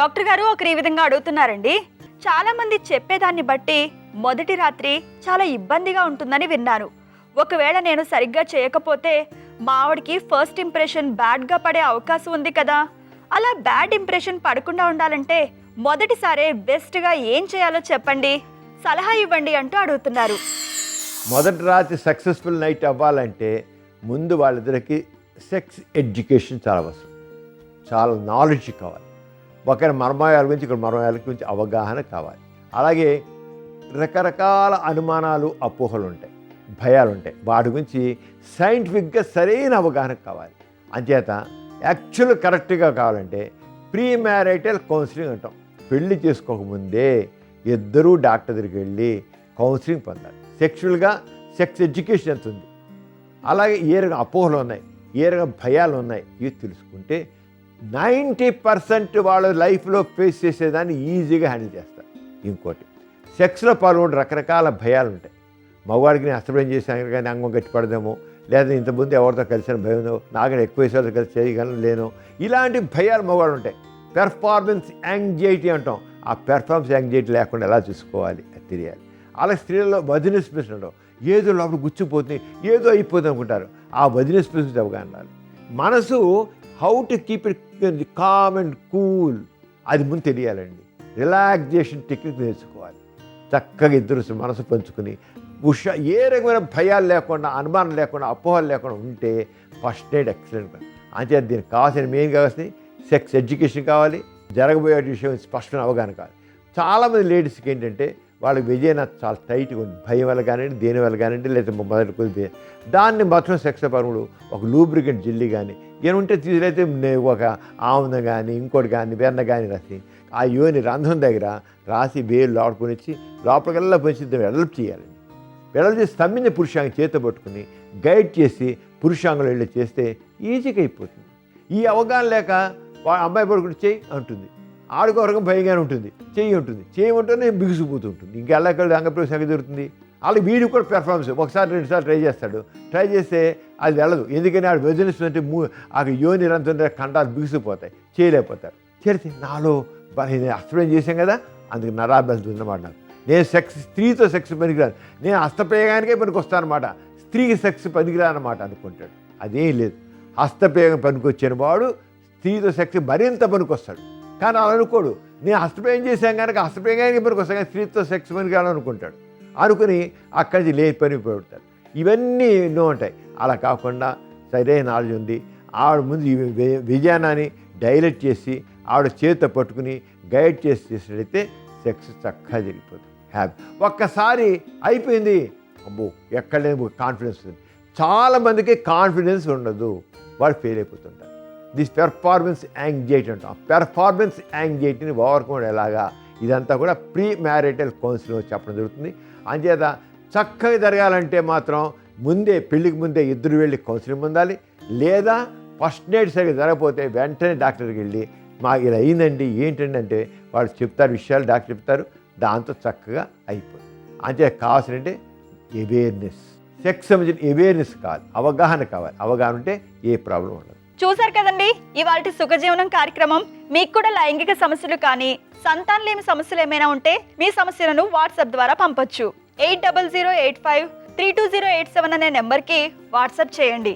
Doctor గారు ఒకరు ఈ విధంగా అడుగుతున్నారండి. చాలా మంది చెప్పేదాన్ని బట్టి మొదటి రాత్రి చాలా ఇబ్బందిగా ఉంటుందని విన్నాను. ఒకవేళ నేను సరిగ్గా చేయకపోతే మా ఆవిడకి ఫస్ట్ ఇంప్రెషన్ బ్యాడ్గా పడే అవకాశం ఉంది కదా. అలా బ్యాడ్ ఇంప్రెషన్ పడకుండా ఉండాలంటే మొదటిసారే బెస్ట్గా ఏం చేయాలో చెప్పండి, సలహా ఇవ్వండి అంటూ అడుగుతున్నారు. మొదటి రాత్రి సక్సెస్ఫుల్ నైట్ అవ్వాలంటే ముందు వాళ్ళిద్దరికి సెక్స్ ఎడ్యుకేషన్ చాలా అవసరం. చాలా నాలెడ్జ్ కావాలి. ఒకరి మర్మయాల గురించి ఇక్కడ మర్మయాల గురించి అవగాహన కావాలి. అలాగే రకరకాల అనుమానాలు, అపోహలు ఉంటాయి, భయాలు ఉంటాయి. వాటి గురించి సైంటిఫిక్గా సరైన అవగాహన కావాలి. అంచేత యాక్చువల్ కరెక్ట్గా కావాలంటే ప్రీ మ్యారిటల్ కౌన్సిలింగ్ అంటాం. పెళ్లి చేసుకోకముందే ఇద్దరూ డాక్టర్ దగ్గరికి వెళ్ళి కౌన్సిలింగ్ పొందాలి. సెక్షువల్గా సెక్స్ ఎడ్యుకేషన్ ఎంత ఉంది, అలాగే ఏ రకం అపోహలు ఉన్నాయి, ఏ రకం భయాలు ఉన్నాయి, ఇవి తెలుసుకుంటే 90% వాళ్ళ లైఫ్లో ఫేస్ చేసేదాన్ని ఈజీగా హ్యాండిల్ చేస్తారు. ఇంకోటి, సెక్స్లో పాల్గొనే రకరకాల భయాలు ఉంటాయి. మగవాడికి నేను అస్తమయం చేశాను కానీ అంగం గట్టిపడదేమో, లేదా ఇంతకుముందు ఎవరితో కలిసిన భయం, నాకన్నా ఎక్కువ వయసుతో కలిసి చేయగలను లేను, ఇలాంటి భయాలు మగవాడు ఉంటాయి. పెర్ఫార్మెన్స్ యాంగ్జైటీ అంటాం. ఆ పెర్ఫార్మెన్స్ యాంగ్జైటీ లేకుండా ఎలా చూసుకోవాలి అది తెలియాలి. అలా స్త్రీలలో వదినెస్ ప్లేస్ ఉండవు. ఏదో లోపల గుచ్చిపోతుంది, ఏదో అయిపోతుంది అనుకుంటారు. ఆ వదినెస్ ప్లేస్ అవగాహన ఉండాలి. మనసు how to keep it calm and cool, అది ముందు తెలియాలండి. రిలాక్సేషన్ టెక్నిక్ నేర్చుకోవాలి. చక్కగా ఇద్దరు మనసు పంచుకుని ఏ రకమైన భయాలు లేకుండా, అనుమానం లేకుండా, అపోహలు లేకుండా ఉంటే ఫస్ట్ నైట్ ఎక్సలెంట్. అంతే దీనికి కావాల్సిన మెయిన్ కావాల్సింది సెక్స్ ఎడ్యుకేషన్ కావాలి. జరగబోయే విషయం స్పష్టమైన అవగాహన కావాలి. చాలామంది లేడీస్కి ఏంటంటే వాళ్ళకి విజయన చాలా టైట్గా ఉంది, భయం వల్ల కానివ్వండి, దేని వల్ల కానివ్వండి, లేదా మొదటి కొద్ది దాన్ని మాత్రం సెక్స్ పరువులు ఒక లూబ్రికెంట్ జిల్లి కానీ ఏముంటే తీసులైతే ఒక ఆముదం కానీ ఇంకోటి కానీ వెన్న కానీ రాసి ఆ యోని రంధ్రం దగ్గర రాసి వేలు లోపడుకొని వచ్చి లోపలికల్లా పోయి వెడల్పు చేయాలండి. వెడల్పు చేసి స్తంభించిన పురుషాంగం చేత పట్టుకుని గైడ్ చేసి పురుషాంగంలో వెళ్ళి చేస్తే ఈజీగా అయిపోతుంది. ఈ అవగాహన లేక అమ్మాయి పడుకుంటే చెయ్యి అంటుంది, ఆడుకో రకం భయంగానే ఉంటుంది, చెయ్యి ఉంటుంది, చెయ్యి ఉంటేనే బిగుసిపోతూ ఉంటుంది. ఇంకా వెళ్ళకెళ్ళి అంగప్రవేశం జరుగుతుంది. అలాగే వీడికి కూడా పెర్ఫార్మెన్స్ ఒకసారి 2 సార్లు ట్రై చేస్తాడు. ట్రై చేస్తే అది వెళ్ళదు. ఎందుకని ఆడు బిజినెస్ అంటే ఆ యోని రంతుంటే కండాలు బిగుసిపోతాయి, చేయలేకపోతారు. చేరితే నాలో అస్తమయం చేశాం కదా, అందుకు నరాభ్యాసం ఉందన్నమాట. నాకు నేను స్త్రీతో సెక్స్ పనికిరాను, నేను హస్తప్రయోగానికే పనికి వస్తానమాట, స్త్రీకి సెక్స్ పనికిరానమాట అనుకుంటాడు. అదేం లేదు. హస్తప్రయోగం పనికొచ్చిన వాడు స్త్రీతో సెక్స్ మరింత పనికొస్తాడు. కానీ అలా అనుకోడు, నేను హస్తప్రయోగం చేశాను కనుక హస్తప్రయోగానికి పనికి వస్తాను కానీ స్త్రీతో సెక్స్ పనికిరాను అనుకుంటాడు. అనుకుని అక్కడి నుంచి లేని పని పెడతాడు. ఇవన్నీ ఎన్నో ఉంటాయి. అలా కాకుండా సరైన నాలెడ్జ్ ఉంది. ఆవిడ ముందు విజయానాన్ని డైలెట్ చేసి ఆవిడ చేతితో పట్టుకుని గైడ్ చేసినట్లయితే సెక్స్ చక్కగా జరిగిపోతుంది. హ్యాపీ. ఒక్కసారి అయిపోయింది, అబ్బో ఎక్కడ లేని కాన్ఫిడెన్స్ ఉంది. చాలామందికి కాన్ఫిడెన్స్ ఉండదు, వాళ్ళు ఫెయిల్ అయిపోతుంటారు. దిస్ పెర్ఫార్మెన్స్ యాంగ్జైటీ అంటాం. పెర్ఫార్మెన్స్ యాంగ్జైటీని ఓవర్కమ్ ఎలాగా, ఇదంతా కూడా ప్రీ మ్యారిటల్ కౌన్సిలింగ్ చెప్పడం జరుగుతుంది. అంచేత చక్కగా జరగాలంటే మాత్రం ముందే పెళ్ళికి ముందే ఇద్దరు వెళ్ళి కౌన్సిలింగ్ పొందాలి. లేదా ఫస్ట్ నైట్ సరిగ్గా జరగకపోతే వెంటనే డాక్టర్కి వెళ్ళి మాకు ఇలా అయిందండి ఏంటండి అంటే వాళ్ళు చెప్తారు, విషయాలు డాక్టర్ చెప్తారు, దాంతో చక్కగా అయిపోతుంది. అంతే కావాల్సిందంటే అవేర్నెస్, సెక్స్ సంబంధించిన అవేర్నెస్ కావాలి, అవగాహన కావాలి. అవగాహన ఉంటే ఏ ప్రాబ్లం ఉండదు. చూసారు కదండి ఇవాల్టి సుఖజీవనం కార్యక్రమం. మీకు కూడా లైంగిక సమస్యలు కానీ సంతానలేమి సమస్యలు ఏమైనా ఉంటే మీ సమస్యలను వాట్సాప్ ద్వారా పంపొచ్చు. 8008532087 అనే నెంబర్కి వాట్సాప్ చేయండి.